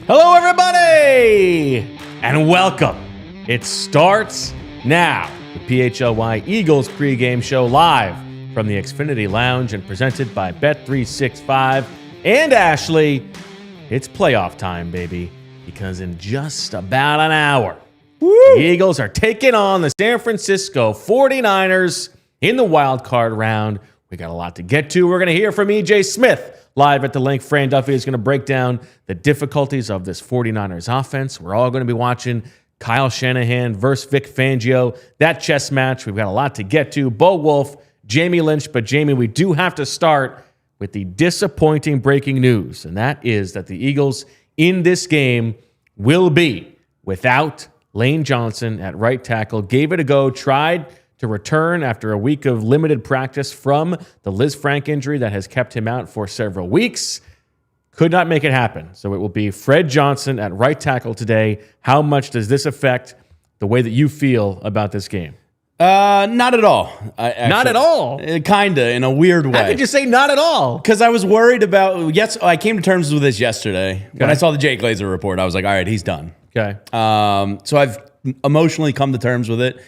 Hello, everybody, and welcome. It starts now. The PHLY Eagles pregame show live from the Xfinity Lounge and presented by Bet365 and Ashley. It's playoff time, baby, because in just about an hour, the Eagles are taking on the San Francisco 49ers in the Wildcard round. We got a lot to get to. We're going to hear from E.J. Smith live at the link. Fran Duffy is going to break down the difficulties of this 49ers offense. We're all going to be watching Kyle Shanahan versus Vic Fangio, that chess match. We've got a lot to get to. Bo Wulf, Jamie Lynch. But, Jamie, we do have to start with the disappointing breaking news, and that is that the Eagles in this game will be without Lane Johnson at right tackle. Gave it a go, tried to return after a week of limited practice from the Liz Frank injury that has kept him out for several weeks. Could not make it happen. So it will be Fred Johnson at right tackle today. How much does this affect the way that you feel about this game? Not at all. Not at all? Kinda, in a weird way. How could you say not at all? Because I was worried about, I came to terms with this yesterday. Okay. When I saw the Jay Glazer report, I was like, all right, he's done. Okay. So I've emotionally come to terms with it.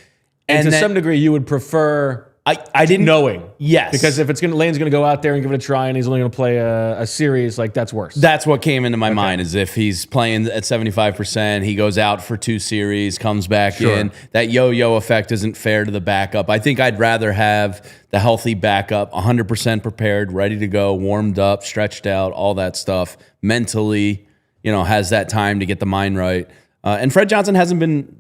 And to some degree, you would prefer I didn't knowing. Yes. Because if Lane's going to go out there and give it a try and he's only going to play a series, like that's worse. That's what came into my mind, is if he's playing at 75%, he goes out for 2 series, comes back in. That yo-yo effect isn't fair to the backup. I think I'd rather have the healthy backup, 100% prepared, ready to go, warmed up, stretched out, all that stuff. Mentally, has that time to get the mind right. And Fred Johnson hasn't been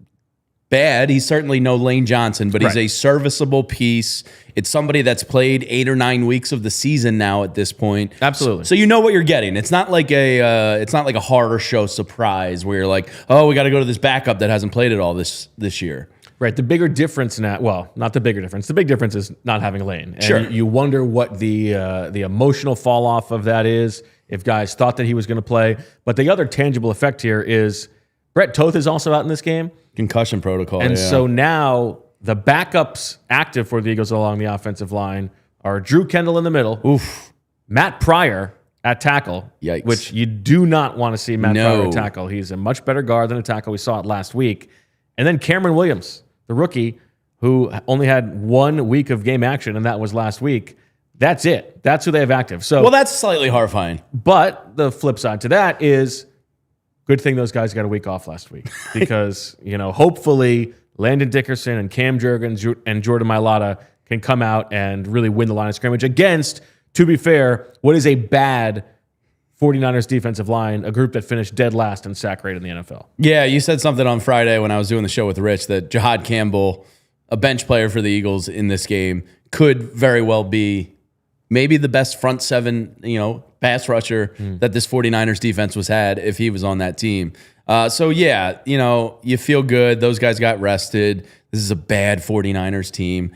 bad. He's certainly no Lane Johnson, but he's a serviceable piece. It's somebody that's played 8 or 9 weeks of the season now at this point. Absolutely. So you know what you're getting. It's not like a horror show surprise where you're like, oh, we got to go to this backup that hasn't played it all this year. Right. The bigger difference now, well, not the bigger difference. The big difference is not having Lane. And sure. You wonder what the emotional fall off of that is, if guys thought that he was going to play. But the other tangible effect here is Brett Toth is also out in this game. Concussion protocol. And so now the backups active for the Eagles along the offensive line are Drew Kendall in the middle. Oof. Matt Pryor at tackle. Yikes. Which you do not want to see Matt Pryor at tackle. He's a much better guard than a tackle. We saw it last week. And then Cameron Williams, the rookie, who only had 1 week of game action, and that was last week. That's it. That's who they have active. So, well, that's slightly horrifying. But the flip side to that is, good thing those guys got a week off last week, because hopefully Landon Dickerson and Cam Jurgens and Jordan Mailata can come out and really win the line of scrimmage against, to be fair, what is a bad 49ers defensive line, a group that finished dead last in sack rate in the NFL. Yeah, you said something on Friday when I was doing the show with Rich that Jahad Campbell, a bench player for the Eagles in this game, could very well be maybe the best front seven, pass rusher that this 49ers defense was had if he was on that team. So, yeah, you feel good. Those guys got rested. This is a bad 49ers team.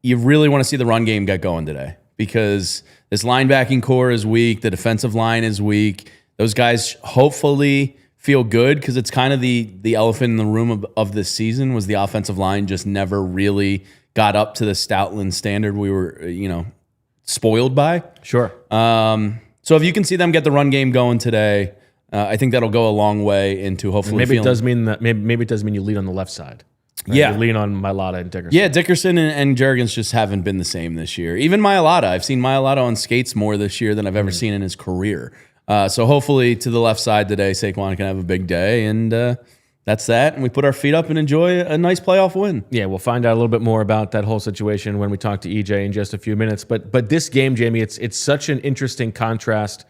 You really want to see the run game get going today, because this linebacking core is weak. The defensive line is weak. Those guys hopefully feel good, because it's kind of the elephant in the room of this season was the offensive line just never really got up to the Stoutland standard we were, spoiled by. Sure. So if you can see them get the run game going today, I think that'll go a long way into hopefully. Maybe it does mean that. Maybe it does mean you lead on the left side. Right? Yeah, you lean on Mailata and Dickerson. Yeah, Dickerson and Jurgens just haven't been the same this year. Even Mailata, I've seen Mailata on skates more this year than I've ever seen in his career. So hopefully to the left side today, Saquon can have a big day, and that's that. And we put our feet up and enjoy a nice playoff win. Yeah, we'll find out a little bit more about that whole situation when we talk to EJ in just a few minutes. But this game, Jamie, it's such an interesting contrast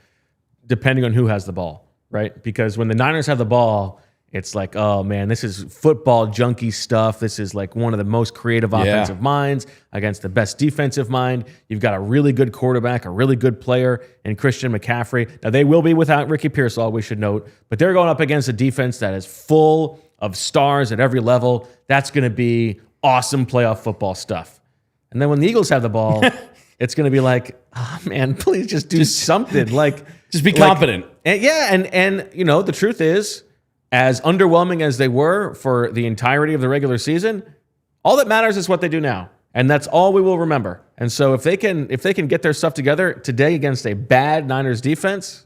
depending on who has the ball, right? Because when the Niners have the ball, it's like, oh man, this is football junkie stuff. This is like one of the most creative offensive minds against the best defensive mind. You've got a really good quarterback, a really good player in Christian McCaffrey. Now, they will be without Ricky Pearsall, we should note, but they're going up against a defense that is full of stars at every level. That's going to be awesome playoff football stuff. And then when the Eagles have the ball, it's going to be like, oh man, please just do something. Just be competent. And the truth is, as underwhelming as they were for the entirety of the regular season, all that matters is what they do now. And that's all we will remember. And so if they can get their stuff together today against a bad Niners defense,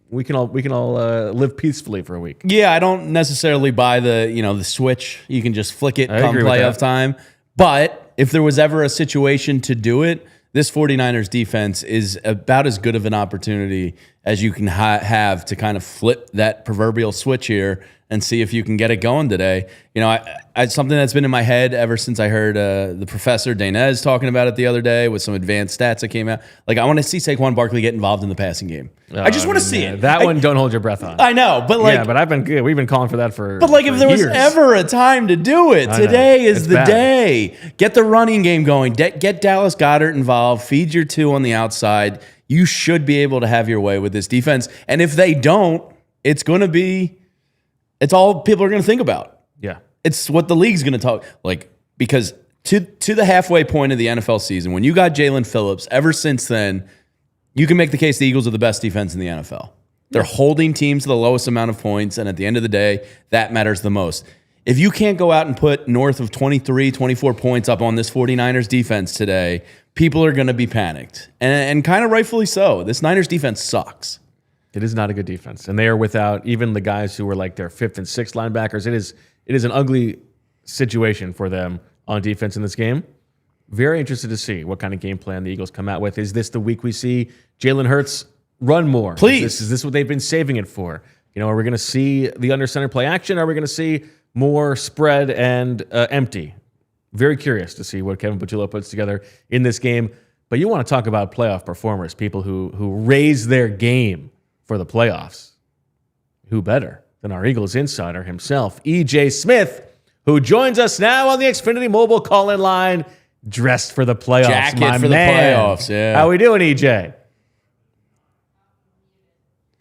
we can all live peacefully for a week. Yeah, I don't necessarily buy the switch. You can just flick it come playoff time. But if there was ever a situation to do it, this 49ers defense is about as good of an opportunity as you can have to kind of flip that proverbial switch here and see if you can get it going today. You know, I something that's been in my head ever since I heard the professor Danez talking about it the other day with some advanced stats that came out. Like, I want to see Saquon Barkley get involved in the passing game. I just want to see it. That one, don't hold your breath on. I know, but we've been calling for that for. But if there was ever a time to do it, today is the day. Get the running game going. Get Dallas Goedert involved. Feed your two on the outside. You should be able to have your way with this defense. And if they don't, it's all people are going to think about. Yeah. It's what the league's going to talk because to the halfway point of the NFL season, when you got Jalen Phillips, ever since then, you can make the case the Eagles are the best defense in the NFL. They're holding teams to the lowest amount of points, and at the end of the day, that matters the most. If you can't go out and put north of 23, 24 points up on this 49ers defense today, people are going to be panicked. And kind of rightfully so. This Niners defense sucks. It is not a good defense. And they are without even the guys who were like their fifth and sixth linebackers. It is an ugly situation for them on defense in this game. Very interested to see what kind of game plan the Eagles come out with. Is this the week we see Jalen Hurts run more? Please. Is this what they've been saving it for? You know, are we going to see the under center play action? Are we going to see more spread and empty? Very curious to see what Kevin Patullo puts together in this game. But you want to talk about playoff performers, people who raise their game for the playoffs. Who better than our Eagles insider himself, EJ Smith, who joins us now on the Xfinity Mobile call-in line, dressed for the playoffs. Jacket for the playoffs, yeah. How we doing, EJ?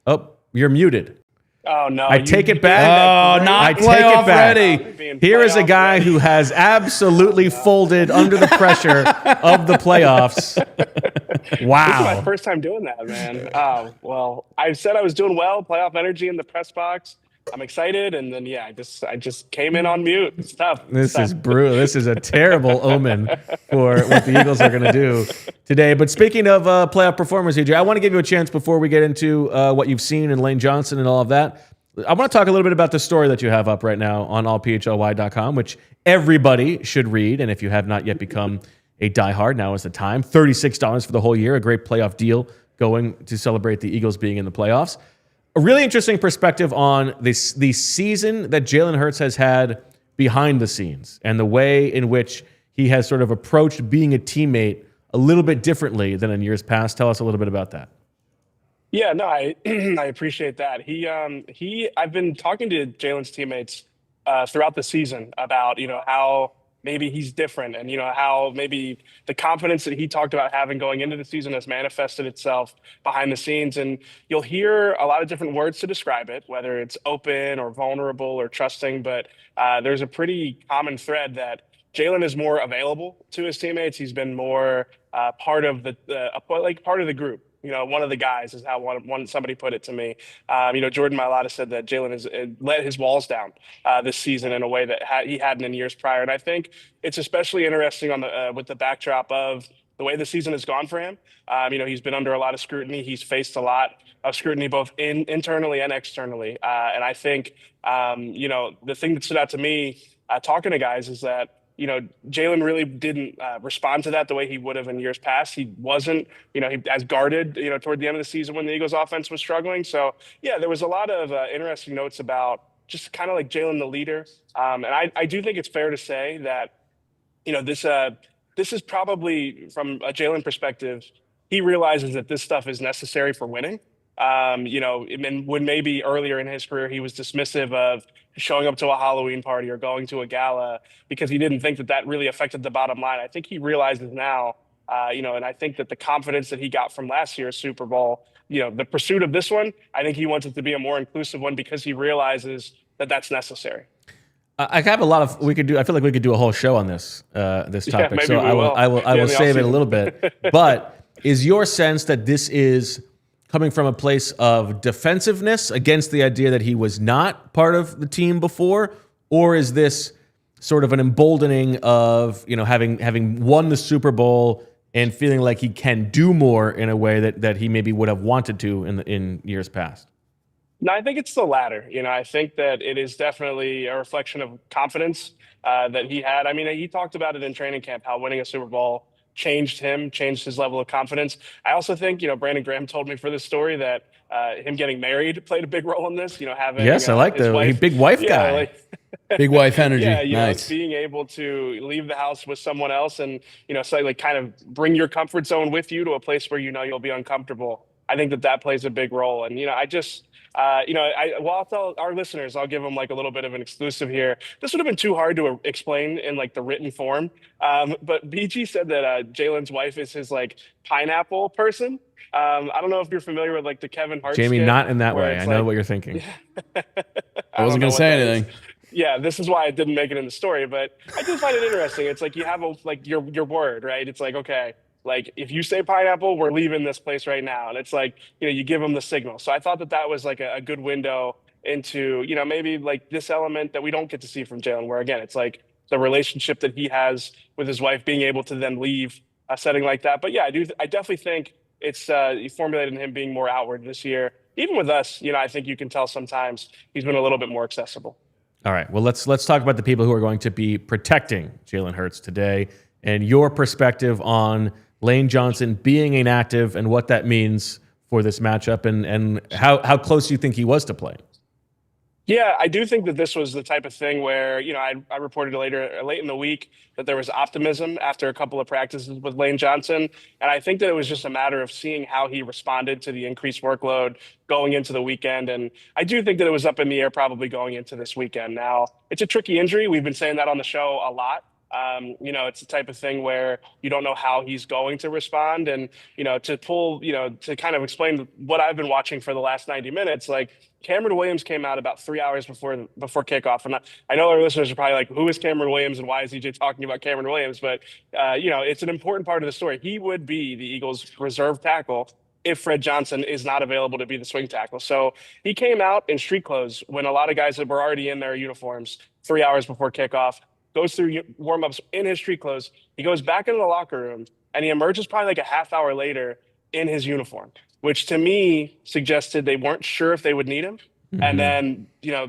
Oh, you're muted. Oh, no. I take it back. Oh, not playoff ready. Here is a guy who has absolutely folded under the pressure of the playoffs. Wow. This is my first time doing that, man. Well, I said I was doing well, playoff energy in the press box. I'm excited, and then I just came in on mute. It's tough. This is brutal. This is a terrible omen for what the Eagles are going to do today. But speaking of playoff performers, EJ, I want to give you a chance before we get into what you've seen in Lane Johnson and all of that. I want to talk a little bit about the story that you have up right now on allphly.com, which everybody should read. And if you have not yet become a diehard, now is the time. $36 for the whole year, a great playoff deal going to celebrate the Eagles being in the playoffs. A really interesting perspective on the season that Jalen Hurts has had behind the scenes and the way in which he has sort of approached being a teammate a little bit differently than in years past. Tell us a little bit about that. Yeah, no, I appreciate that. I've been talking to Jalen's teammates throughout the season about, how maybe he's different and, how maybe the confidence that he talked about having going into the season has manifested itself behind the scenes. And you'll hear a lot of different words to describe it, whether it's open or vulnerable or trusting. But there's a pretty common thread that Jalen is more available to his teammates. He's been more part of the group. One of the guys is how somebody put it to me. Jordan Mailata said that Jalen has let his walls down this season in a way that he hadn't in years prior. And I think it's especially interesting with the backdrop of the way the season has gone for him. He's been under a lot of scrutiny. He's faced a lot of scrutiny both internally and externally. And I think, the thing that stood out to me talking to guys is that, Jalen really didn't respond to that the way he would have in years past. He wasn't, as guarded, toward the end of the season when the Eagles offense was struggling. So, there was a lot of interesting notes about just kind of like Jalen the leader. And I do think it's fair to say that, this is probably from a Jalen perspective, he realizes that this stuff is necessary for winning. And when maybe earlier in his career, he was dismissive of showing up to a Halloween party or going to a gala because he didn't think that really affected the bottom line. I think he realizes now, and I think that the confidence that he got from last year's Super Bowl, the pursuit of this one, I think he wants it to be a more inclusive one because he realizes that that's necessary. I have a lot of I feel like we could do a whole show on this topic. So I will save it a little bit. But is your sense that this is coming from a place of defensiveness against the idea that he was not part of the team before? Or is this sort of an emboldening of, having won the Super Bowl and feeling like he can do more in a way that he maybe would have wanted to in years past? No, I think it's the latter. I think that it is definitely a reflection of confidence that he had. I mean, he talked about it in training camp, how winning a Super Bowl changed him, changed his level of confidence. I also think, Brandon Graham told me for this story that him getting married played a big role in this, having Yes, I like his wife. big wife Yeah, guy. Big wife energy. yeah, Nice. being able to leave the house with someone else and, so like kind of bring your comfort zone with you to a place where you'll be uncomfortable. I think that plays a big role. And, I just, I'll tell our listeners, I'll give them like a little bit of an exclusive here. This would have been too hard to explain in like the written form. But BG said that Jalen's wife is his like pineapple person. I don't know if you're familiar with like the Kevin Hart Jamie, skit, not in that where way. it's I know like- what you're thinking. I wasn't going to say anything. Yeah, this is why I didn't make it in the story, but I do find it interesting. It's like you have your word, right? It's like, okay, like if you say pineapple, we're leaving this place right now. And it's like, you give them the signal. So I thought that was like a good window into, maybe like this element that we don't get to see from Jalen, where again, it's like the relationship that he has with his wife, being able to then leave a setting like that. But yeah, I definitely think it's formulated in him being more outward this year. Even with us, I think you can tell sometimes he's been a little bit more accessible. All right. Well, let's talk about the people who are going to be protecting Jalen Hurts today and your perspective on Lane Johnson being inactive and what that means for this matchup and how close you think he was to playing. Yeah, I do think that this was the type of thing where, I reported late in the week that there was optimism after a couple of practices with Lane Johnson. And I think that it was just a matter of seeing how he responded to the increased workload going into the weekend. And I do think that it was up in the air probably going into this weekend. Now, it's a tricky injury. We've been saying that on the show a lot. It's the type of thing where you don't know how he's going to respond. And, to kind of explain what I've been watching for the last 90 minutes, like Cameron Williams came out about 3 hours before kickoff. And I know our listeners are probably like, who is Cameron Williams and why is EJ talking about Cameron Williams? But, it's an important part of the story. He would be the Eagles' reserve tackle if Fred Johnson is not available to be the swing tackle. So he came out in street clothes when a lot of guys that were already in their uniforms 3 hours before kickoff, goes through warm-ups in his street clothes. He goes back into the locker room, and he emerges probably like a half hour later in his uniform, which to me suggested they weren't sure if they would need him. Mm-hmm. And then,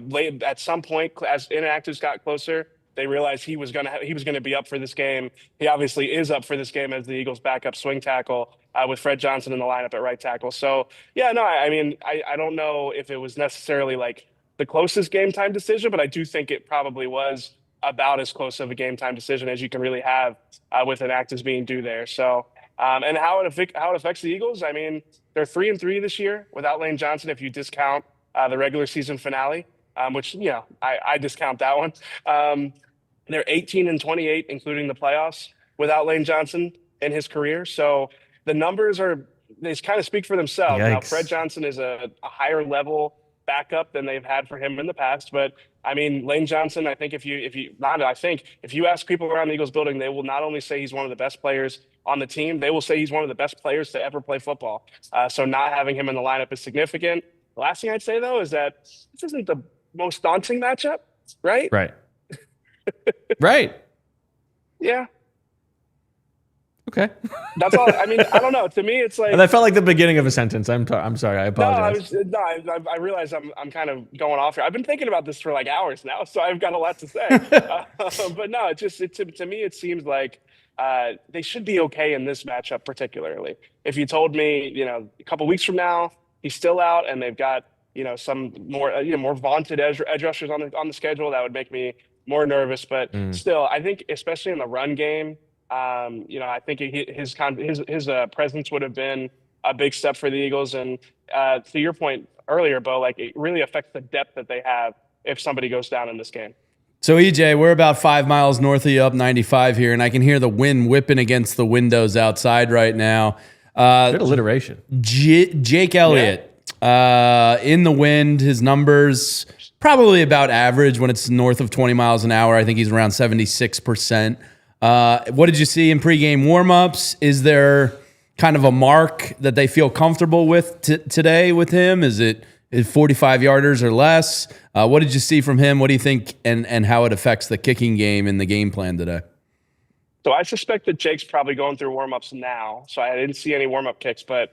late at some point, as inactives got closer, they realized he was gonna be up for this game. He obviously is up for this game as the Eagles' backup swing tackle with Fred Johnson in the lineup at right tackle. So, yeah, no, I mean, I don't know if it was necessarily like the closest game time decision, but I do think it probably was about as close of a game time decision as you can really have with inactives being due there. So, and how it affects the Eagles. I mean, they're 3-3 this year without Lane Johnson. If you discount the regular season finale, which, I discount that one. They're 18-28, including the playoffs without Lane Johnson in his career. So the numbers they kind of speak for themselves. Yikes. Now, Fred Johnson is a higher level backup than they've had for him in the past. But I mean, Lane Johnson, I think if you ask people around the Eagles building, they will not only say he's one of the best players on the team, they will say he's one of the best players to ever play football. So not having him in the lineup is significant. The last thing I'd say, though, is that this isn't the most daunting matchup, right? Right. Right. Yeah. Okay. That's all. I mean, I don't know. To me, it's like That felt like the beginning of a sentence. I'm sorry. I no. apologize. I realize I'm kind of going off here. I've been thinking about this for like hours now, so I've got a lot to say. But no, to me, it seems like they should be okay in this matchup, particularly. If you told me, a couple weeks from now he's still out and they've got some more more vaunted edge rushers on the schedule, that would make me more nervous. But still, I think especially in the run game. I think his presence would have been a big step for the Eagles. And to your point earlier, Bo, like it really affects the depth that they have if somebody goes down in this game. So, EJ, we're about 5 miles north of you up 95 here, and I can hear the wind whipping against the windows outside right now. Good alliteration. Jake Elliott in the wind, his numbers probably about average when it's north of 20 miles an hour. I think he's around 76%. What did you see in pregame warmups? Is there kind of a mark that they feel comfortable with today with him? Is it 45 yarders or less? What did you see from him? What do you think and how it affects the kicking game and the game plan today? So I suspect that Jake's probably going through warmups now. So I didn't see any warmup kicks, but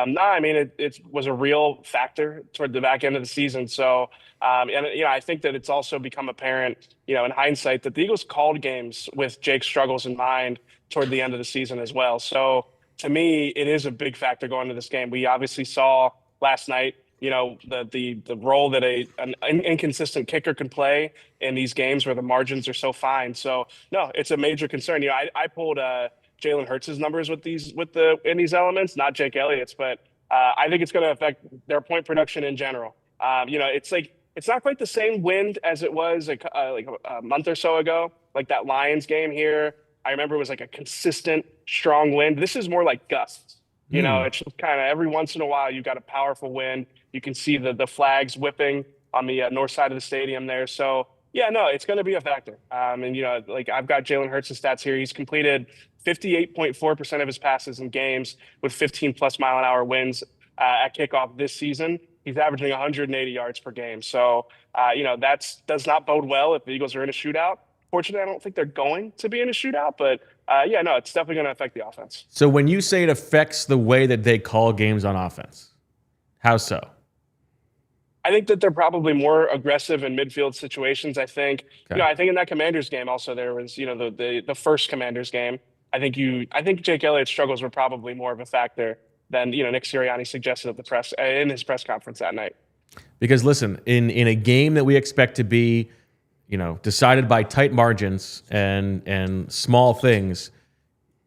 No, I mean it was a real factor toward the back end of the season. So, and I think that it's also become apparent, in hindsight, that the Eagles called games with Jake's struggles in mind toward the end of the season as well. So, to me, it is a big factor going into this game. We obviously saw last night, the role that an inconsistent kicker can play in these games where the margins are so fine. So, no, it's a major concern. I pulled Jalen Hurts' numbers in these elements, not Jake Elliott's, but I think it's going to affect their point production in general. It's not quite the same wind as it was like a month or so ago, like that Lions game here. I remember it was like a consistent, strong wind. This is more like gusts. It's just kind of every once in a while you've got a powerful wind. You can see the flags whipping on the north side of the stadium there. So, yeah, no, it's going to be a factor. I've got Jalen Hurts' stats here. He's completed 58.4% of his passes in games with 15-plus mile-an-hour winds at kickoff this season. He's averaging 180 yards per game. So, that does not bode well if the Eagles are in a shootout. Fortunately, I don't think they're going to be in a shootout, but it's definitely going to affect the offense. So when you say it affects the way that they call games on offense, how so? I think that they're probably more aggressive in midfield situations. I think, Okay. I think in that Commanders game also there was, the first Commanders game. I think Jake Elliott's struggles were probably more of a factor than, Nick Sirianni suggested at the press in his press conference that night. Because listen, in a game that we expect to be, decided by tight margins and small things,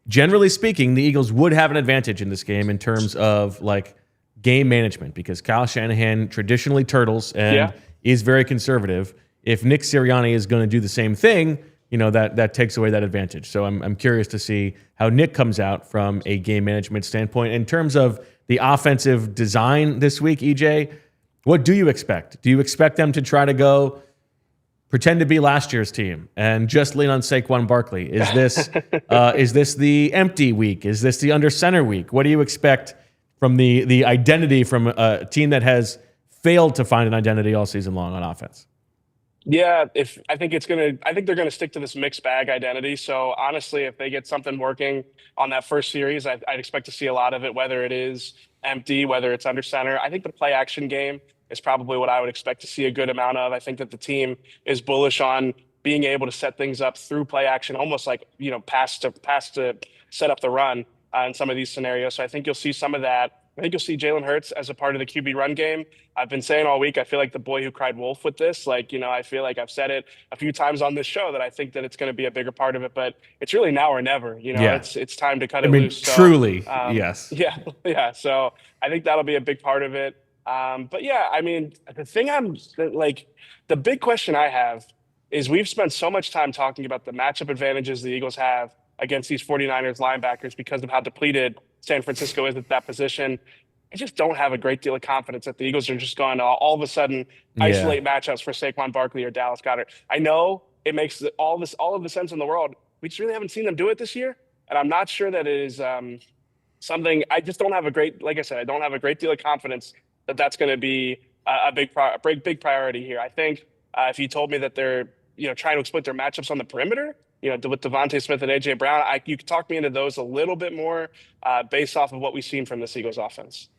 generally speaking, the Eagles would have an advantage in this game in terms of like game management because Kyle Shanahan traditionally turtles and is very conservative. If Nick Sirianni is going to do the same thing, that takes away that advantage. So I'm curious to see how Nick comes out from a game management standpoint. In terms of the offensive design this week, EJ, what do you expect? Do you expect them to try to pretend to be last year's team and just lean on Saquon Barkley? Is this the empty week? Is this the under center week? What do you expect from the identity from a team that has failed to find an identity all season long on offense? Yeah, I think they're gonna stick to this mixed bag identity. So honestly, if they get something working on that first series, I'd expect to see a lot of it, whether it is empty, whether it's under center. I think the play action game is probably what I would expect to see a good amount of. I think that the team is bullish on being able to set things up through play action, almost like, pass to set up the run in some of these scenarios. So I think you'll see some of that. I think you'll see Jalen Hurts as a part of the QB run game. I've been saying all week, I feel like the boy who cried wolf with this. I feel like I've said it a few times on this show that I think that it's going to be a bigger part of it, but it's really now or never. It's time to cut it loose. Truly, yes. Yeah. So I think that'll be a big part of it. The thing the big question I have is we've spent so much time talking about the matchup advantages the Eagles have against these 49ers linebackers because of how depleted San Francisco is at that position. I just don't have a great deal of confidence that the Eagles are just going to all of a sudden isolate matchups for Saquon Barkley or Dallas Goedert. I know it makes all of the sense in the world. We just really haven't seen them do it this year. And I'm not sure that it is something I just don't have like I said, I don't have a great deal of confidence that that's going to be a big priority here. I think if you told me that they're trying to exploit their matchups on the perimeter, with DeVonta Smith and AJ Brown, you could talk me into those a little bit more based off of what we've seen from this Eagles offense.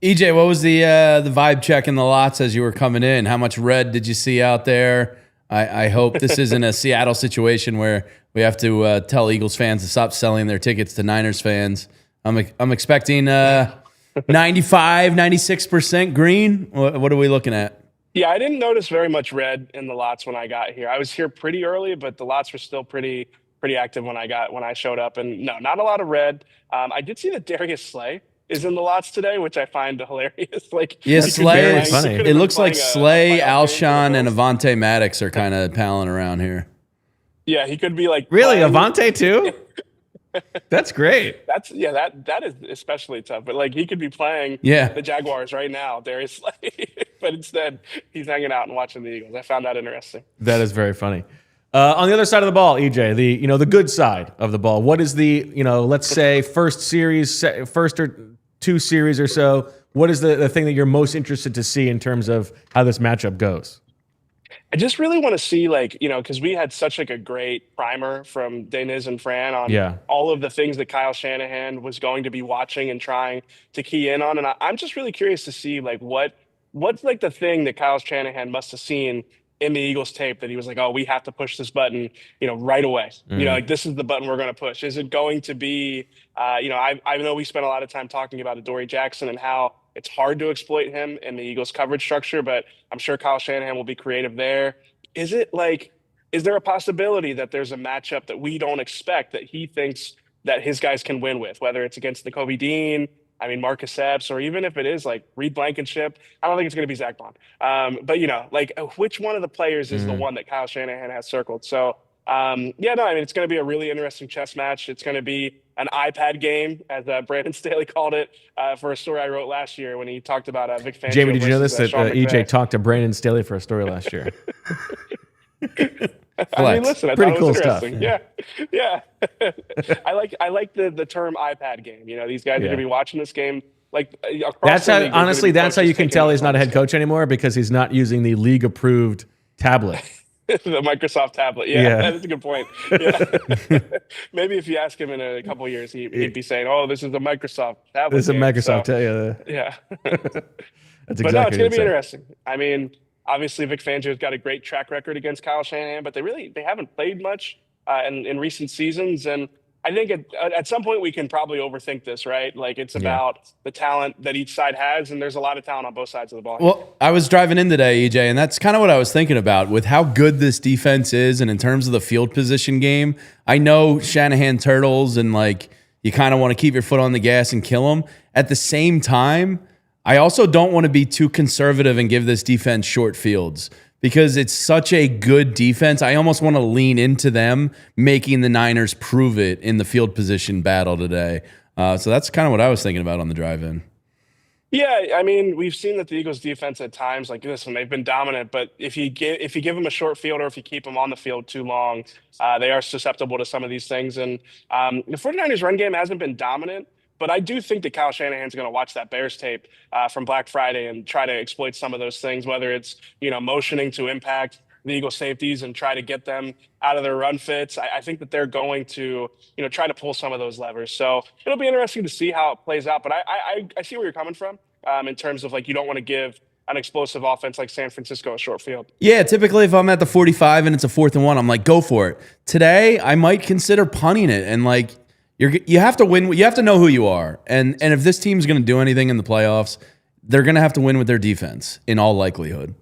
EJ, what was the vibe check in the lots as you were coming in? How much red did you see out there? I hope this isn't a Seattle situation where we have to tell Eagles fans to stop selling their tickets to Niners fans. I'm expecting 95, 96% green. What are we looking at? Yeah, I didn't notice very much red in the lots when I got here. I was here pretty early, but the lots were still pretty active when I showed up. And no, not a lot of red. I did see that Darius Slay is in the lots today, which I find hilarious. Slay. Funny. It looks like Slay, Alshon, and Avonte Maddox are kind of palling around here. Yeah, he could be really Avonte too. That's great. That is especially tough. But he could be playing the Jaguars right now, Darius Slay, but instead he's hanging out and watching the Eagles. I found that interesting. That is very funny. On the other side of the ball, EJ, the good side of the ball. What is the let's say first or two series or so? What is the thing that you're most interested to see in terms of how this matchup goes? I just really want to see, like, because we had such like a great primer from Deniz and Fran on Yeah. all of the things that Kyle Shanahan was going to be watching and trying to key in on. And I'm just really curious to see like what's like the thing that Kyle Shanahan must have seen in the Eagles tape that he was like, oh, we have to push this button, right away. Like this is the button we're going to push. Is it going to be, I know we spent a lot of time talking about Adoree Jackson and how it's hard to exploit him in the Eagles coverage structure, but I'm sure Kyle Shanahan will be creative there. Is there a possibility that there's a matchup that we don't expect that he thinks that his guys can win with, whether it's against the Kobe Dean, Marcus Epps, or even if it is like Reed Blankenship? I don't think it's going to be Zack Baun. But like which one of the players is the one that Kyle Shanahan has circled? So it's going to be a really interesting chess match. It's going to be an iPad game, as Brandon Staley called it, for a story I wrote last year when he talked about Vic Fangio. Jamie, did you know this, that Sean EJ McVay. talked to Brandon Staley for a story last year? Listen, I Pretty thought it cool was stuff. interesting. Yeah. I like the term iPad game. These guys are going to be watching this game like across That's the how, league. There's gonna honestly, be that's how coaches you can taking tell he's not a notes. head coach anymore, because he's not using the league-approved tablet. The Microsoft tablet. Yeah, that's a good point. Yeah. Maybe if you ask him in a couple of years, he'd be saying, "Oh, this is a Microsoft tablet." This is a game." Microsoft. So, yeah. That's But no, exactly it's going to be what interesting. Obviously, Vic Fangio's got a great track record against Kyle Shanahan, but they haven't played much in recent seasons. And I think at some point we can probably overthink this, right? Like it's about the talent that each side has, and there's a lot of talent on both sides of the ball. Well, I was driving in today, EJ, and that's kind of what I was thinking about with how good this defense is, and in terms of the field position game. I know Shanahan turtles, and like you kind of want to keep your foot on the gas and kill them. At the same time, I also don't want to be too conservative and give this defense short fields, because it's such a good defense. I almost want to lean into them, making the Niners prove it in the field position battle today. So that's kind of what I was thinking about on the drive-in. Yeah, we've seen that the Eagles defense at times like this, and they've been dominant. But if you give them a short field, or if you keep them on the field too long, they are susceptible to some of these things. And the 49ers run game hasn't been dominant, but I do think that Kyle Shanahan's going to watch that Bears tape from Black Friday and try to exploit some of those things, whether it's motioning to impact the Eagle safeties and try to get them out of their run fits. I think that they're going to try to pull some of those levers. So it'll be interesting to see how it plays out. But I see where you're coming from in terms of like you don't want to give an explosive offense like San Francisco a short field. Yeah, typically if I'm at the 45 and it's a 4th and 1, I'm like, go for it. Today, I might consider punting it, and like you have to win. You have to know who you are, and if this team's going to do anything in the playoffs, they're going to have to win with their defense in all likelihood.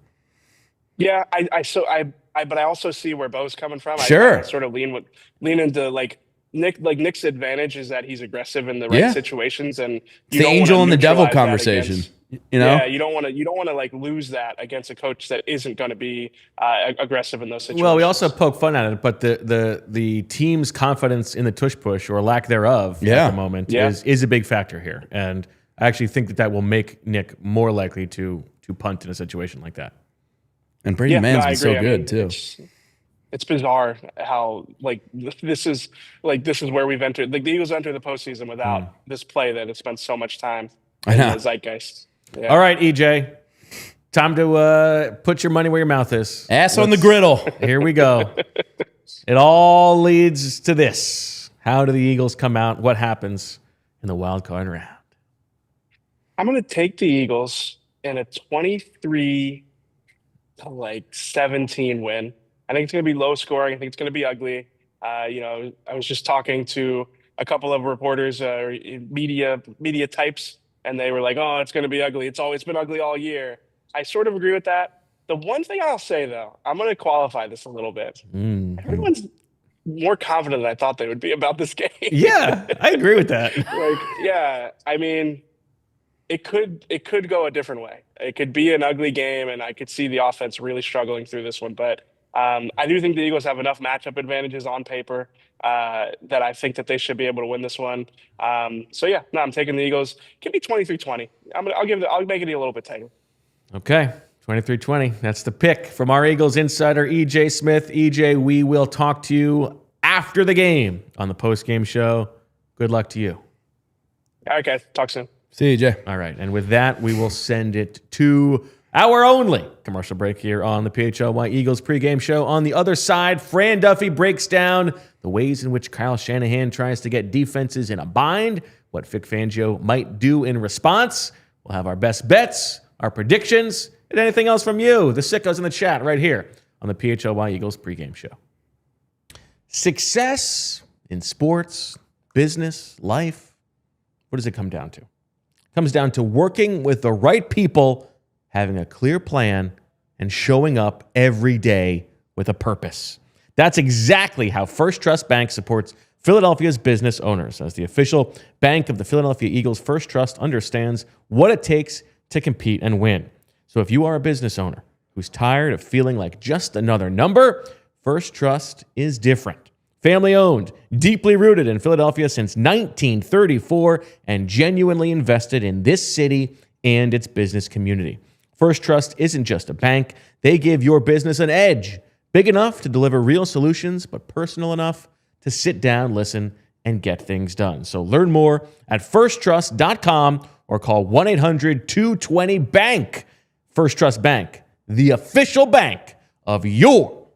Yeah, but I also see where Bo's coming from. Sure. I sort of lean into like Nick's advantage is that he's aggressive in the right situations, and the angel and the devil conversation. Yeah, you don't want to like lose that against a coach that isn't going to be aggressive in those situations. Well, we also poke fun at it, but the team's confidence in the tush push, or lack thereof at the moment, is a big factor here. And I actually think that will make Nick more likely to punt in a situation like that. And Brady Mann's been so good too. It's bizarre how this is where we've entered. Like the Eagles enter the postseason without this play that has spent so much time in the zeitgeist. Yeah. All right, EJ, time to put your money where your mouth is. Ass on the griddle. Here we go. It all leads to this: how do the Eagles come out? What happens in the wild card round? I'm going to take the Eagles in a 23-17 win. I think it's going to be low scoring. I think it's going to be ugly. I was just talking to a couple of reporters, media types, and they were like, "Oh, it's going to be ugly. It's been ugly all year." I sort of agree with that. The one thing I'll say, though, I'm going to qualify this a little bit. Everyone's more confident than I thought they would be about this game. Yeah, I agree with that. It could go a different way. It could be an ugly game, and I could see the offense really struggling through this one. But I do think the Eagles have enough matchup advantages on paper that I think that they should be able to win this one. I'm taking the Eagles. Give me 23-20. I'll make it a little bit tighter. Okay, 23-20. That's the pick from our Eagles insider, EJ Smith. EJ, we will talk to you after the game on the post-game show. Good luck to you. All right, guys. Talk soon. See you, Jay. All right, and with that, we will send it to Our only commercial break here on the PHLY Eagles pregame show. On the other side, Fran Duffy breaks down the ways in which Kyle Shanahan tries to get defenses in a bind, what Vic Fangio might do in response. We'll have our best bets, our predictions, and anything else from you, the sickos in the chat, right here on the PHLY Eagles pregame show. Success in sports, business, life, what does it come down to? It comes down to working with the right people, having a clear plan, and showing up every day with a purpose. That's exactly how First Trust Bank supports Philadelphia's business owners. As the official bank of the Philadelphia Eagles, First Trust understands what it takes to compete and win. So if you are a business owner who's tired of feeling like just another number, First Trust is different. Family owned, deeply rooted in Philadelphia since 1934, and genuinely invested in this city and its business community. First Trust isn't just a bank. They give your business an edge, big enough to deliver real solutions, but personal enough to sit down, listen, and get things done. So learn more at firsttrust.com or call 1-800-220-BANK. First Trust Bank, the official bank of your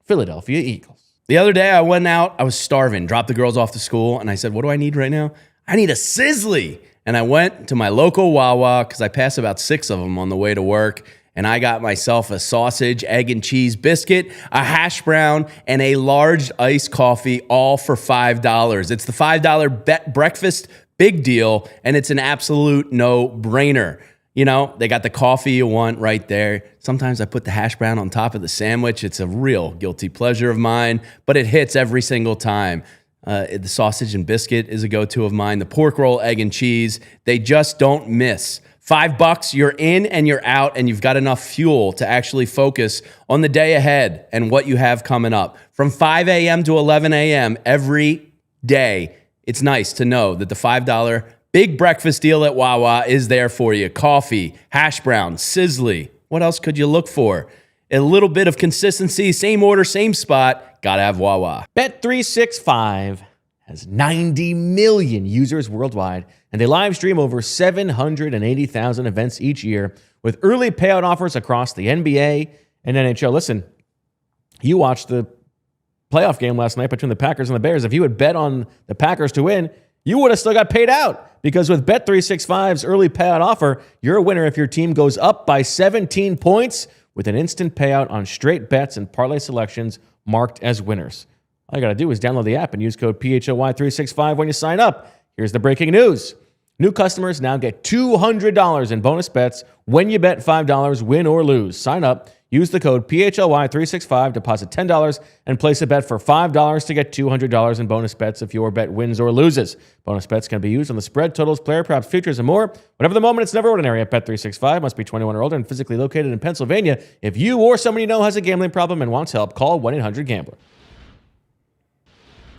Philadelphia Eagles. The other day I went out, I was starving, dropped the girls off to school, and I said, what do I need right now? I need a Sizzly. And I went to my local Wawa because I pass about 6 of them on the way to work, and I got myself a sausage, egg, and cheese biscuit, a hash brown, and a large iced coffee, all for $5. It's the $5 breakfast big deal, and it's an absolute no-brainer. You know, they got the coffee you want right there. Sometimes I put the hash brown on top of the sandwich. It's a real guilty pleasure of mine, but it hits every single time. The sausage and biscuit is a go-to of mine. The pork roll, egg, and cheese, they just don't miss. $5, you're in and you're out, and you've got enough fuel to actually focus on the day ahead and what you have coming up. From 5 a.m. to 11 a.m. every day, it's nice to know that the $5 big breakfast deal at Wawa is there for you. Coffee, hash brown, Sizzly. What else could you look for? A little bit of consistency, same order, same spot. Gotta have Wawa. Bet365 has 90 million users worldwide, and they live stream over 780,000 events each year with early payout offers across the NBA and NHL. Listen, you watched the playoff game last night between the Packers and the Bears. If you had bet on the Packers to win, you would have still got paid out, because with Bet365's early payout offer, you're a winner if your team goes up by 17 points with an instant payout on straight bets and parlay selections marked as winners. All you got to do is download the app and use code PHLY365 when you sign up. Here's the breaking news. New customers now get $200 in bonus bets when you bet $5, win or lose. Sign up, use the code PHLY365, deposit $10, and place a bet for $5 to get $200 in bonus bets if your bet wins or loses. Bonus bets can be used on the spread, totals, player props, futures, and more. Whatever the moment, it's never ordinary at Bet365. Must be 21 or older and physically located in Pennsylvania. If you or someone you know has a gambling problem and wants help, call 1-800-GAMBLER.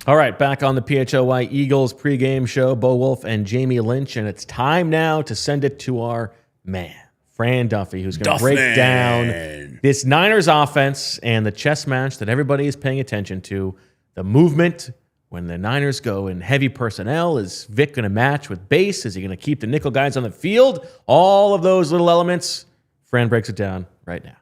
All right, back on the PHLY Eagles pregame show, Bo Wulf and Jamie Lynch, and it's time now to send it to our man, Fran Duffy, who's going to break down this Niners offense and the chess match that everybody is paying attention to. The movement when the Niners go in heavy personnel. Is Vic going to match with base? Is he going to keep the nickel guys on the field? All of those little elements. Fran breaks it down right now.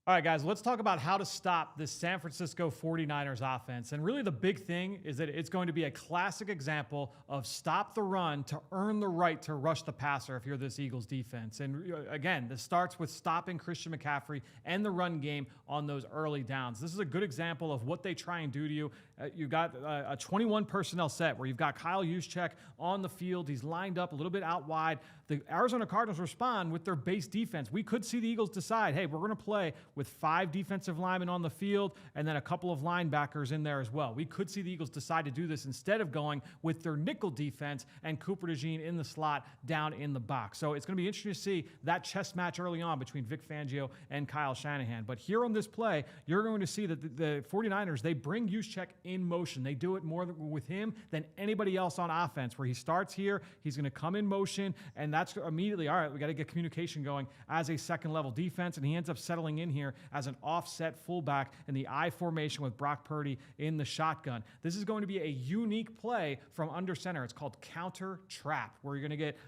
All right, guys, let's talk about how to stop this San Francisco 49ers offense. And really the big thing is that it's going to be a classic example of stop the run to earn the right to rush the passer if you're this Eagles defense. And again, this starts with stopping Christian McCaffrey and the run game on those early downs. This is a good example of what they try and do to you. You've got a 21 personnel set where you've got Kyle Juszczyk on the field. He's lined up a little bit out wide. The Arizona Cardinals respond with their base defense. We could see the Eagles decide, hey, we're going to play with 5 defensive linemen on the field and then a couple of linebackers in there as well. We could see the Eagles decide to do this instead of going with their nickel defense and Cooper DeJean in the slot down in the box. So it's going to be interesting to see that chess match early on between Vic Fangio and Kyle Shanahan. But here on this play, you're going to see that the 49ers, they bring Juszczyk in motion. They do it more with him than anybody else on offense, where he starts here, he's going to come in motion, and that's immediately, all right, we got to get communication going as a second-level defense, and he ends up settling in here as an offset fullback in the I formation with Brock Purdy in the shotgun. This is going to be a unique play from under center. It's called counter trap, where you're going to get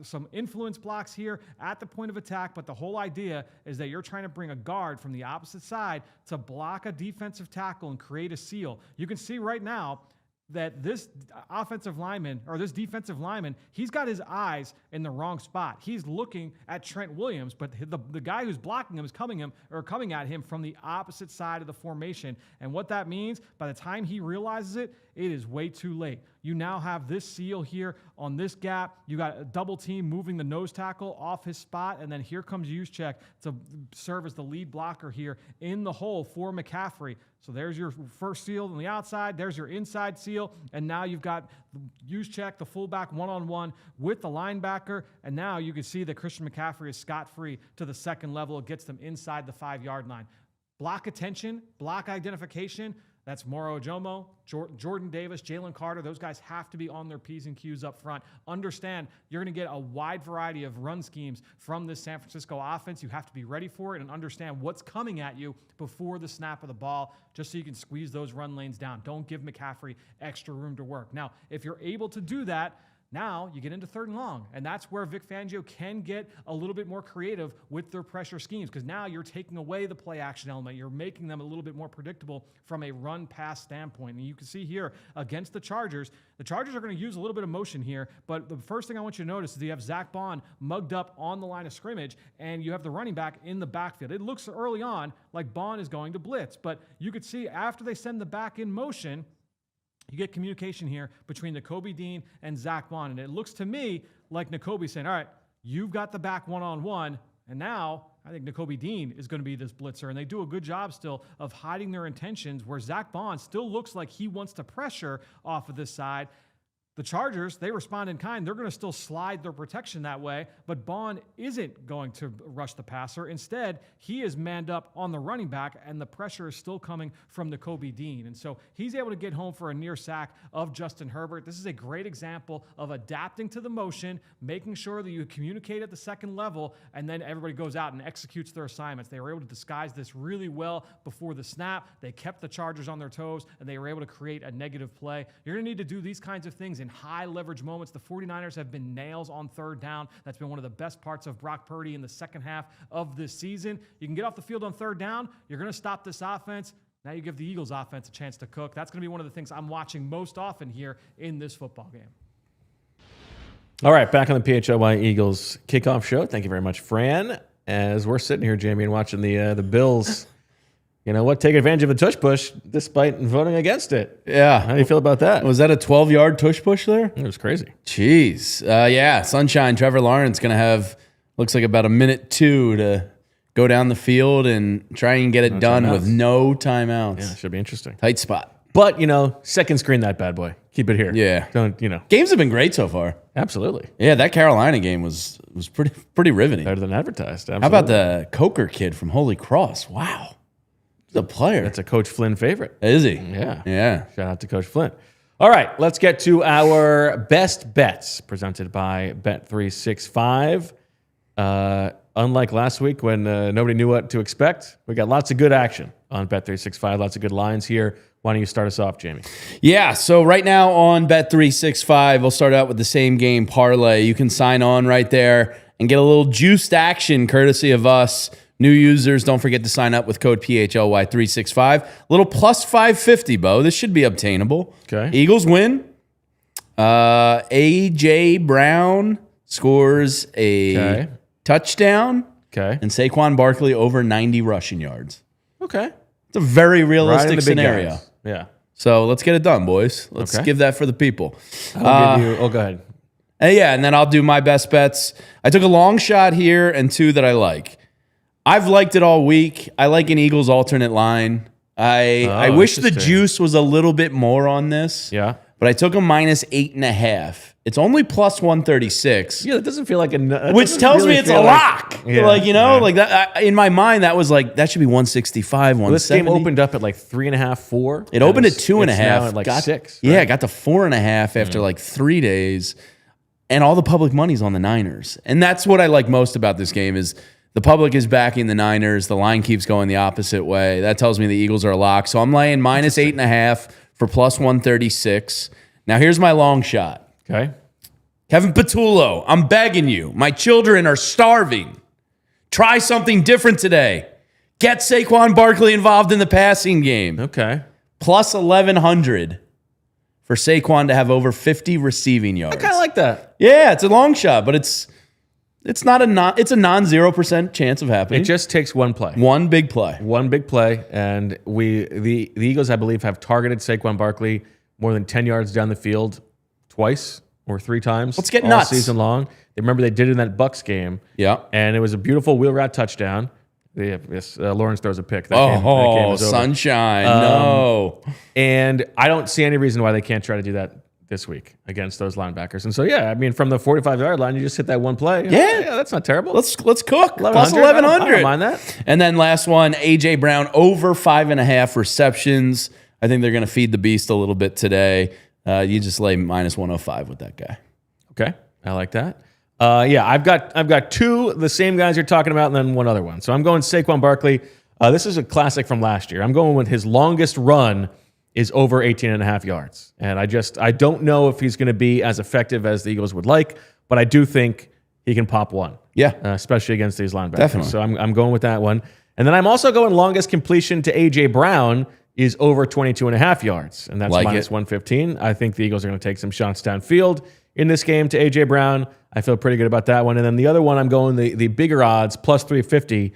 some influence blocks here at the point of attack, but the whole idea is that you're trying to bring a guard from the opposite side to block a defensive tackle and create a seal. You can see right now that this offensive lineman or this defensive lineman, he's got his eyes in the wrong spot. He's looking at Trent Williams, but the guy who's blocking him is coming at him from the opposite side of the formation. And what that means, by the time he realizes it, it is way too late. You now have this seal here on this gap. You got a double team moving the nose tackle off his spot, and then here comes Juszczyk to serve as the lead blocker here in the hole for McCaffrey. So there's your first seal on the outside. There's your inside seal. And now you've got Juszczyk, the fullback, one-on-one with the linebacker. And now you can see that Christian McCaffrey is scot-free to the second level. It gets them inside the 5-yard line. Block attention, block identification. That's Moro Ojomo, Jordan Davis, Jalen Carter. Those guys have to be on their P's and Q's up front. Understand you're going to get a wide variety of run schemes from this San Francisco offense. You have to be ready for it and understand what's coming at you before the snap of the ball, just so you can squeeze those run lanes down. Don't give McCaffrey extra room to work. Now, if you're able to do that, now you get into 3rd and long, and that's where Vic Fangio can get a little bit more creative with their pressure schemes, because now you're taking away the play action element. You're making them a little bit more predictable from a run-pass standpoint. And you can see here against the Chargers are going to use a little bit of motion here, but the first thing I want you to notice is you have Zack Baun mugged up on the line of scrimmage, and you have the running back in the backfield. It looks early on like Baun is going to blitz, but you could see after they send the back in motion, you get communication here between Nakobe Dean and Zack Baun. And it looks to me like Nakobe saying, all right, you've got the back one-on-one, and now I think Nakobe Dean is going to be this blitzer. And they do a good job still of hiding their intentions, where Zack Baun still looks like he wants to pressure off of this side. The Chargers, they respond in kind. They're going to still slide their protection that way, but Baun isn't going to rush the passer. Instead, he is manned up on the running back, and the pressure is still coming from Nakobe Dean. And so he's able to get home for a near sack of Justin Herbert. This is a great example of adapting to the motion, making sure that you communicate at the second level, and then everybody goes out and executes their assignments. They were able to disguise this really well before the snap. They kept the Chargers on their toes, and they were able to create a negative play. You're going to need to do these kinds of things in high leverage moments. The 49ers have been nails on 3rd down. That's been one of the best parts of Brock Purdy in the second half of this season. You can get off the field on 3rd down. You're going to stop this offense. Now you give the Eagles offense a chance to cook. That's going to be one of the things I'm watching most often here in this football game. All right, back on the PHLY Eagles kickoff show. Thank you very much, Fran. As we're sitting here, Jamie, and watching the Bills, you know what, take advantage of a tush push despite voting against it. Yeah. How do you feel about that? Was that a 12-yard tush push there? It was crazy. Jeez. Yeah, Sunshine, Trevor Lawrence going to have, looks like about a minute 2 to go down the field and try and get it done with no timeouts. Yeah, should be interesting. Tight spot. But, second screen that bad boy. Keep it here. Yeah. Don't, Games have been great so far. Absolutely. Yeah, that Carolina game was pretty riveting. Better than advertised. Absolutely. How about the Coker kid from Holy Cross? Wow. He's a player. That's a Coach Flynn favorite. Is he? Yeah. Yeah. Shout out to Coach Flynn. All right, let's get to our best bets presented by Bet365. Unlike last week when nobody knew what to expect, we got lots of good action on Bet365, lots of good lines here. Why don't you start us off, Jamie? Yeah, so right now on Bet365, we'll start out with the same game parlay. You can sign on right there and get a little juiced action courtesy of us. New users, don't forget to sign up with code PHLY365. A little plus 550, Bo. This should be obtainable. Okay. Eagles win. A.J. Brown scores a touchdown. Okay. And Saquon Barkley over 90 rushing yards. Okay. It's a very realistic Right scenario. guys. Yeah. So let's get it done, boys. Let's give that for the people. Go ahead. Yeah, and then I'll do my best bets. I took a long shot here and 2 that I like. I've liked it all week. I like an Eagles alternate line. I wish the juice was a little bit more on this. Yeah. But I took a minus 8.5. It's only plus 136. Yeah, that doesn't feel like a... Which tells me it's a lock. Yeah, like that. In my mind, that was like, that should be 165, 170. Well, this game opened up at like 3.5, 4. It opened at 2.5. It's now at like 6. Yeah, it got to 4.5 after like 3 days. and all the public money's on the Niners. And that's what I like most about this game is the public is backing the Niners. The line keeps going the opposite way. That tells me the Eagles are a lock. So I'm laying minus 8.5 for plus 136. Now here's my long shot. Okay. Kevin Patullo, I'm begging you. My children are starving. Try something different today. Get Saquon Barkley involved in the passing game. Okay. Plus 1,100 for Saquon to have over 50 receiving yards. I kind of like that. Yeah, it's a long shot, but it's not it's a non-0% chance of happening. It just takes one play. One big play. One big play, and the Eagles, I believe, have targeted Saquon Barkley more than 10 yards down the field twice or 3 times. Let's get all nuts. season long. Remember they did it in that Bucs game. Yeah. And it was a beautiful wheel route touchdown. Lawrence throws a pick. That game was over. Sunshine. No. And I don't see any reason why they can't try to do that this week against those linebackers. And so, yeah, I mean, from the 45-yard line, you just hit that one play. Yeah. That's not terrible. Let's cook. Plus 1,100. 1,100. I don't mind that. And then last one, A.J. Brown, over 5.5 receptions. I think they're going to feed the beast a little bit today. You just lay minus 105 with that guy. Okay. I like that. Yeah, I've got 2, the same guys you're talking about, and then one other one. So I'm going Saquon Barkley. This is a classic from last year. I'm going with his longest run is over 18.5 yards. And I don't know if he's going to be as effective as the Eagles would like, but I do think he can pop one. Yeah. Especially against these linebackers. Definitely. So I'm going with that one. And then I'm also going longest completion to A.J. Brown is over 22.5 yards. And that's minus 115. I think the Eagles are going to take some shots downfield in this game to A.J. Brown. I feel pretty good about that one. And then the other one, I'm going the bigger odds, plus 350.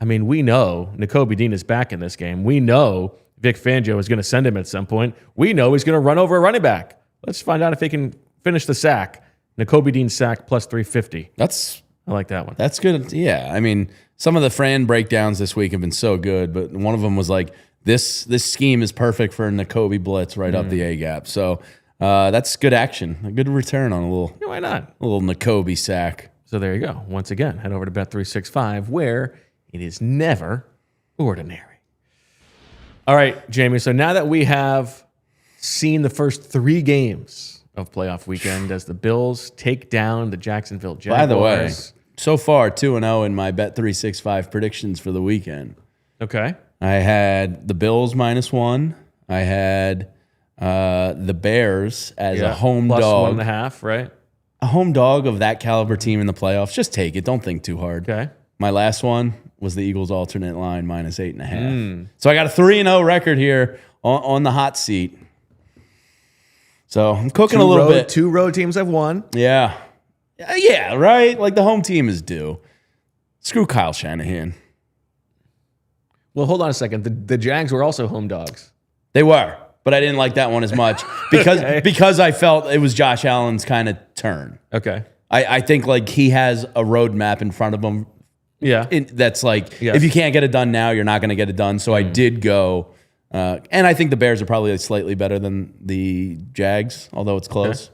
I mean, we know Nakobe Dean is back in this game. We know Vic Fangio is going to send him at some point. We know he's going to run over a running back. Let's find out if he can finish the sack. Nakobe Dean sack plus 350. I like that one. That's good. Yeah. I mean, some of the Fran breakdowns this week have been so good, but one of them was like, this scheme is perfect for a Nakobe blitz right up the A-gap. So that's good action. A good return on a little. Yeah, why not? A little Nakobe sack. So there you go. Once again, head over to Bet365 where it is never ordinary. All right, Jamie. So now that we have seen the first 3 games of playoff weekend as the Bills take down the Jacksonville Jaguars. By the way, so far 2-0 in my Bet365 predictions for the weekend. Okay. I had the Bills -1. I had the Bears as a home plus dog. 1.5, right? A home dog of that caliber team in the playoffs. Just take it. Don't think too hard. Okay. My last one was the Eagles alternate line -8.5. So I got a 3-0 record here on the hot seat. So I'm cooking a little bit. 2 road teams have won. Yeah. Yeah, right? Like the home team is due. Screw Kyle Shanahan. Well, hold on a second. The Jags were also home dogs. They were, but I didn't like that one as much because I felt it was Josh Allen's kind of turn. Okay. I think like he has a roadmap in front of him. Yeah. That's like, Yes. if you can't get it done now, you're not going to get it done. So I did go, and I think the Bears are probably slightly better than the Jags, although it's close.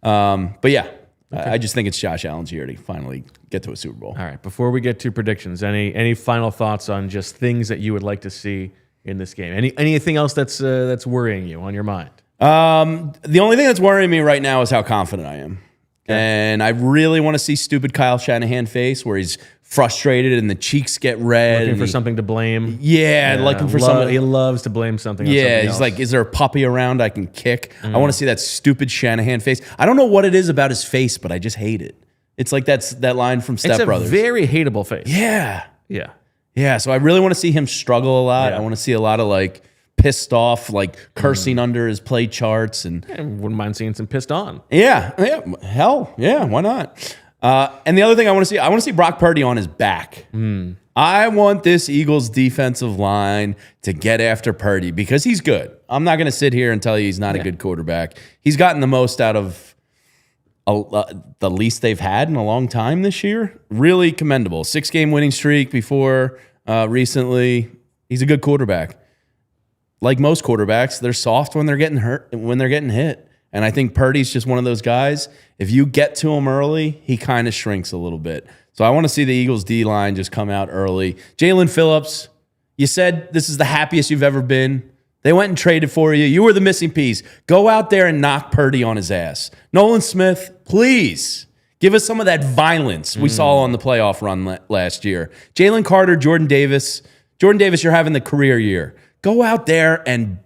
Okay. But yeah, I just think it's Josh Allen's year to finally get to a Super Bowl. All right. Before we get to predictions, any final thoughts on just things that you would like to see in this game? Anything else that's worrying you on your mind? The only thing that's worrying me right now is how confident I am. Okay. And I really want to see stupid Kyle Shanahan face where he's frustrated and the cheeks get red. Looking for something to blame. Yeah, looking for something. He loves to blame something on Yeah, somebody he's else. like, is there a puppy around I can kick? I want to see that stupid Shanahan face. I don't know what it is about his face, but I just hate it. It's like that line from Step it's Brothers. a very hateable face. Yeah. Yeah. Yeah, so I really want to see him struggle a lot. Yeah. I want to see a lot of like pissed off, like cursing under his play charts. And I wouldn't mind seeing some pissed on. yeah, hell, yeah, why not? And the other thing I want to see Brock Purdy on his back. I want this Eagles defensive line to get after Purdy because he's good. I'm not going to sit here and tell you he's not a good quarterback. He's gotten the most out of the least they've had in a long time this year. Really commendable. 6-game winning streak before recently. He's a good quarterback. Like most quarterbacks, they're soft when they're getting hurt, when they're getting hit. And I think Purdy's just one of those guys. If you get to him early, he kind of shrinks a little bit. So I want to see the Eagles D-line just come out early. Jalen Phillips, you said this is the happiest you've ever been They went and traded for you. You were the missing piece. Go out there and knock Purdy on his ass. Nolan Smith, please give us some of that violence we saw on the playoff run last year. Jalen Carter, Jordan Davis. Jordan Davis, you're having the career year. Go out there and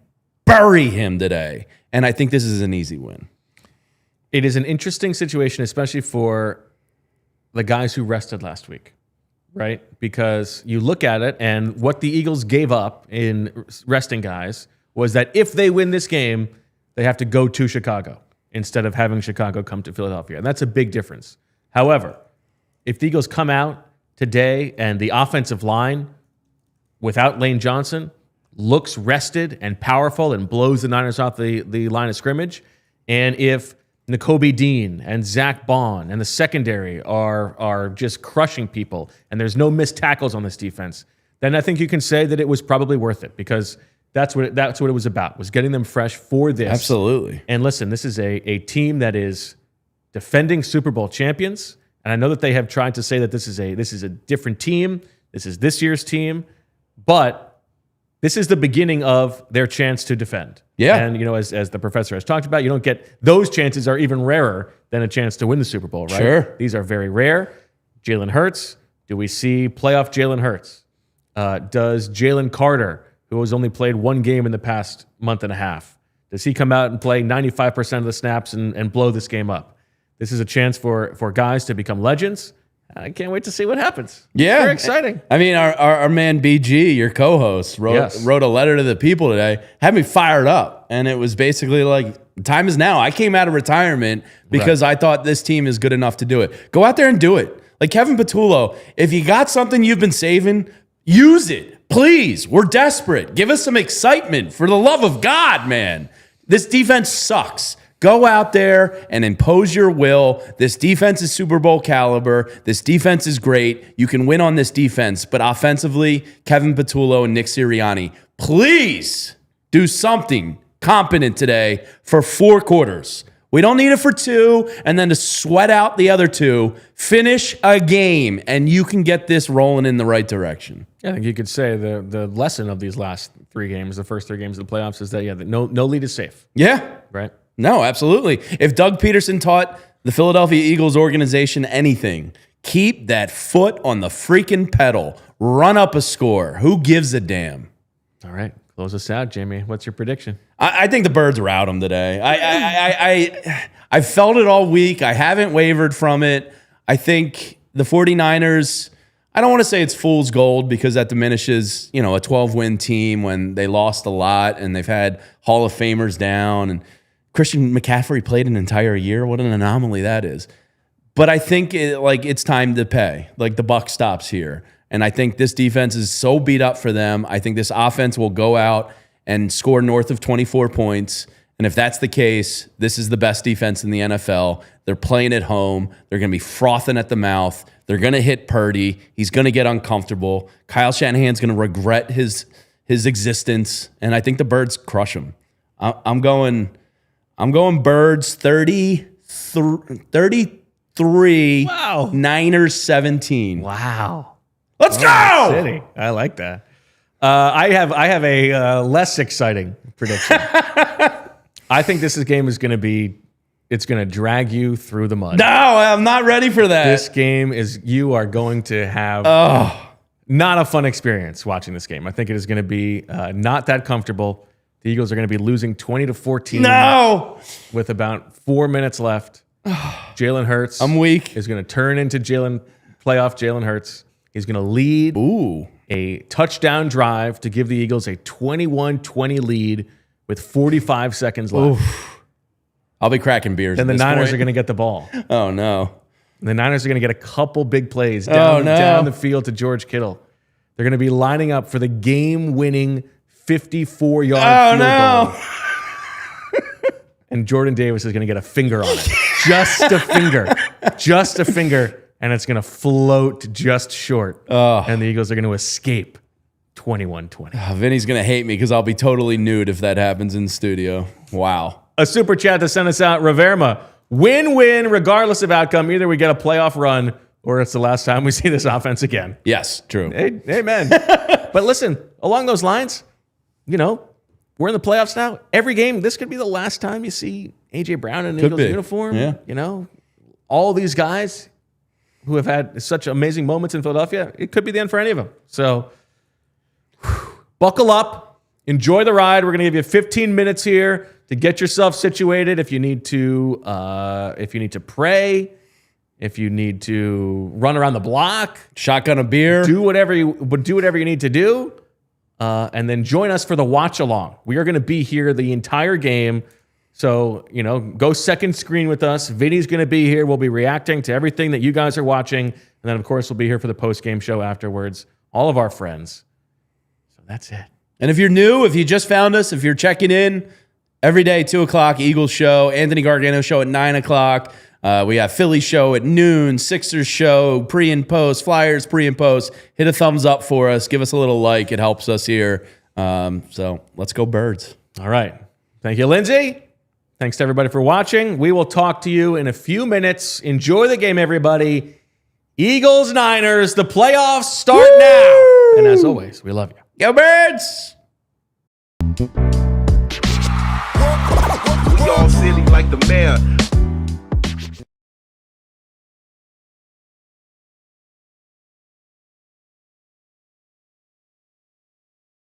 bury him today. And I think this is an easy win. It is an interesting situation, especially for the guys who rested last week, right? Because you look at it, and what the Eagles gave up in resting guys was that if they win this game, they have to go to Chicago instead of having Chicago come to Philadelphia. And that's a big difference. However, if the Eagles come out today and the offensive line without Lane Johnson looks rested and powerful and blows the Niners off the line of scrimmage, and if Nakobe Dean and Zack Baun and the secondary are just crushing people, and there's no missed tackles on this defense, then I think you can say that it was probably worth it, because that's what it was about, was getting them fresh for this. Absolutely. And listen, this is a team that is defending Super Bowl champions, and I know that they have tried to say that this is a different team, this is this year's team, but this is the beginning of their chance to defend. Yeah. And, as the professor has talked about, you don't get, those chances are even rarer than a chance to win the Super Bowl, right? Sure. These are very rare. Jalen Hurts. Do we see playoff Jalen Hurts? Does Jalen Carter, who has only played one game in the past month and a half, does he come out and play 95% of the snaps and blow this game up? This is a chance for guys to become legends. I can't wait to see what happens. Yeah. It's very exciting. I mean, our man BG, your co-host, wrote a letter to the people today, had me fired up. And it was basically like, time is now. I came out of retirement because I thought this team is good enough to do it. Go out there and do it. Like Kevin Patullo, if you got something you've been saving, use it. Please. We're desperate. Give us some excitement. For the love of God, man. This defense sucks. Go out there and impose your will. This defense is Super Bowl caliber. This defense is great. You can win on this defense. But offensively, Kevin Patullo and Nick Sirianni, please do something competent today for 4 quarters. We don't need it for 2, and then to sweat out the other 2. Finish a game, and you can get this rolling in the right direction. I think you could say the lesson of these last 3 games, the first 3 games of the playoffs, is that, no lead is safe. Yeah. Right? No, absolutely. If Doug Peterson taught the Philadelphia Eagles organization anything, keep that foot on the freaking pedal. Run up a score. Who gives a damn? All right. Close us out, Jamie. What's your prediction? I think the Birds rout them today. I felt it all week. I haven't wavered from it. I think the 49ers, I don't want to say it's fool's gold, because that diminishes, a 12-win team when they lost a lot and they've had Hall of Famers down, and Christian McCaffrey played an entire year. What an anomaly that is. But I think it's time to pay. Like, the buck stops here. And I think this defense is so beat up for them. I think this offense will go out and score north of 24 points. And if that's the case, this is the best defense in the NFL. They're playing at home. They're going to be frothing at the mouth. They're going to hit Purdy. He's going to get uncomfortable. Kyle Shanahan's going to regret his existence. And I think the Birds crush him. I'm going Birds 33, Wow. Niners 17. Wow. Let's go! City. I like that. I have a less exciting prediction. I think this game is going to it's going to drag you through the mud. No, I'm not ready for that. This game you are going to have not a fun experience watching this game. I think it is going to be not that comfortable. The Eagles are going to be losing 20-14. No! With about 4 minutes left. Jalen Hurts. I'm weak. Is going to turn into playoff Jalen Hurts. He's going to lead a touchdown drive to give the Eagles a 21-20 lead with 45 seconds left. Oof. I'll be cracking beers. Then the Niners are going to get the ball. Oh, no. And the Niners are going to get a couple big plays down the field to George Kittle. They're going to be lining up for the game-winning 54-yard field goal. And Jordan Davis is going to get a finger on it. Just a finger. Just a finger. And it's going to float just short. And the Eagles are going to escape 21-20. Vinny's going to hate me because I'll be totally nude if that happens in the studio. Wow. A super chat to send us out. Raverma. Win-win regardless of outcome. Either we get a playoff run or it's the last time we see this offense again. Yes, true. Amen. But listen, along those lines, we're in the playoffs now. Every game, this could be the last time you see A.J. Brown in an Eagles uniform. Yeah. You know, all these guys who have had such amazing moments in Philadelphia, it could be the end for any of them. So buckle up. Enjoy the ride. We're going to give you 15 minutes here to get yourself situated. If you need to pray, if you need to run around the block, shotgun a beer, do whatever you need to do, and then join us for the watch along. We are going to be here the entire game. So, go second screen with us. Vinny's going to be here. We'll be reacting to everything that you guys are watching. And then, of course, we'll be here for the post-game show afterwards. All of our friends. So that's it. And if you're new, if you just found us, if you're checking in, every day, 2 o'clock, Eagles show, Anthony Gargano show at 9 o'clock. We have Philly show at noon, Sixers show, pre and post, Flyers pre and post. Hit a thumbs up for us. Give us a little like. It helps us here. So let's go Birds. All right. Thank you, Lindsay. Thanks to everybody for watching. We will talk to you in a few minutes. Enjoy the game, everybody. Eagles-Niners, the playoffs start now. And as always, we love you. Go Birds! We all silly like the mayor.